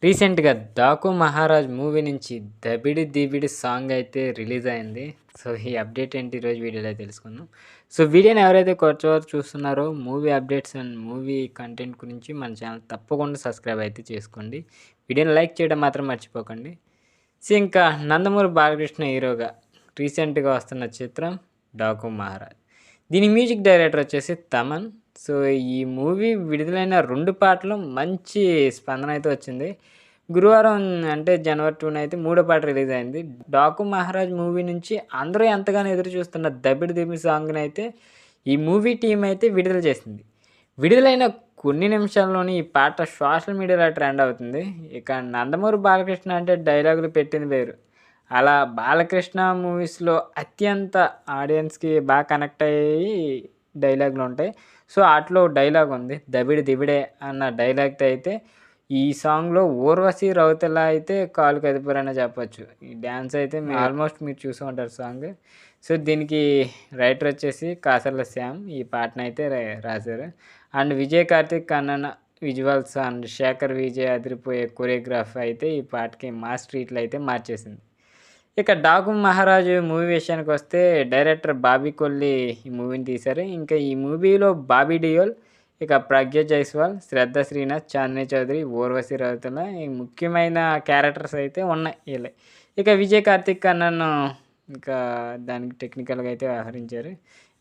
రీసెంట్‌గా 'డాకు మహారాజ్' మూవీ నుంచి 'దబిడి దిబిడి' సాంగ్ అయితే రిలీజ్ అయింది. సో, ఈ అప్డేట్ ఏంటి ఈరోజు వీడియోలో తెలుసుకుందాం. సో, వీడియోని ఎవరైతే కొత్తగా చూస్తున్నారో movie updates and movie content గురించి మన ఛానల్ తప్పకుండా సబ్స్క్రైబ్ అయితే చేసుకోండి. వీడియోని లైక్ చేయడం మాత్రం మర్చిపోకండి. సో, ఇంకా నందమూరి బాలకృష్ణ హీరోగా రీసెంట్‌గా వస్తున్న చిత్రం 'డాకు మహారాజ్'. దీని మ్యూజిక్ డైరెక్టర్ వచ్చేసి తమన్. సో, ఈ మూవీ విడుదలైన 2 పాటలు మంచి స్పందన అయితే వచ్చింది. గురువారం అంటే జనవరి 2న అయితే మూడో పాట రిలీజ్ అయింది. 'డాకు మహారాజ్' మూవీ నుంచి అందరూ ఎంతగానో ఎదురు చూస్తున్న 'దబిడి దిబిడి' సాంగ్‌ని అయితే ఈ మూవీ టీమ్ అయితే విడుదల చేసింది. విడుదలైన కొన్ని నిమిషాల్లోనే ఈ పాట సోషల్ మీడియాలో ట్రెండ్ అవుతుంది. ఇక నందమూరి బాలకృష్ణ అంటే డైలాగులు పెట్టింది వేరు. అలా బాలకృష్ణ మూవీస్‌లో అత్యంత ఆడియన్స్‌కి బాగా కనెక్ట్ అయ్యేయి డైలాగులుంటాయి. సో, ఆటిలో డైలాగ్ ఉంది. 'దబిడి దిబిడే' అన్న డైలాగ్‌తో అయితే ఈ సాంగ్‌లో 'ఊర్వశి రౌతెల' అయితే కాలు కదిపారనే చెప్పొచ్చు. ఈ డ్యాన్స్ అయితే ఆల్మోస్ట్ మీరు చూసే ఉంటారు సాంగ్. సో, దీనికి రైటర్ వచ్చేసి కాసర్ల శ్యామ్ ఈ పాటనైతే రాశారు. అండ్ విజయ్ కార్తిక్, కన్నన విజువల్స్ అండ్ శేఖర్ విజయ్ అదిరిపోయే కొరియోగ్రాఫ్ అయితే ఈ పాటకి మాస్ ట్రీట్లు అయితే మార్చేసింది. ఇక 'డాకు మహారాజు' మూవీ విషయానికొస్తే డైరెక్టర్ బాబీ కొల్లి ఈ మూవీని తీశారు. ఇంకా ఈ మూవీలో బాబీ డియోల్, ఇక ప్రగ్య జైస్వాల్, శ్రద్ధ శ్రీనాథ్, చాందిని చౌదరి, ఊర్వశి రౌతెల ఈ ముఖ్యమైన క్యారెక్టర్స్ అయితే ఉన్నాయి ఈళ్ళే. ఇక విజయ్ కార్తిక్, కన్నన్ ఇంకా దానికి టెక్నికల్‌గా అయితే వ్యవహరించారు.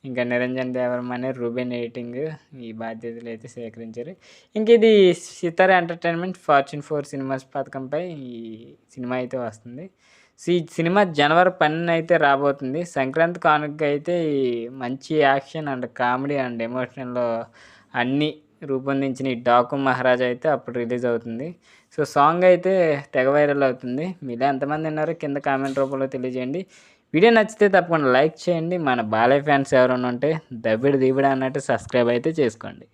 ఇంకా నిరంజన్ దేవరమనే, రూబెన్ ఎడిటింగ్ ఈ బాధ్యతలు అయితే స్వీకరించారు. ఇంక ఇది సితార ఎంటర్టైన్మెంట్ ఫార్చ్యూన్ 4 సినిమాస్ పథకంపై ఈ సినిమా అయితే వస్తుంది. సో, ఈ సినిమా జనవరి 12న అయితే రాబోతుంది. సంక్రాంతి కానుకగా అయితే ఈ మంచి యాక్షన్ అండ్ కామెడీ అండ్ ఎమోషనల్‌లో అన్నీ రూపొందించిన ఈ 'డాకు మహారాజ్' అయితే అప్పుడు రిలీజ్ అవుతుంది. సో, సాంగ్ అయితే తెగ వైరల్ అవుతుంది. మీలో ఎంతమంది ఉన్నారో కింద కామెంట్ రూపంలో తెలియజేయండి. వీడియో నచ్చితే తప్పకుండా లైక్ చేయండి. మన బాలయ్య ఫ్యాన్స్ ఎవరైనా ఉంటే 'దబిడి దిబిడి' అన్నట్టు సబ్స్క్రైబ్ అయితే చేసుకోండి.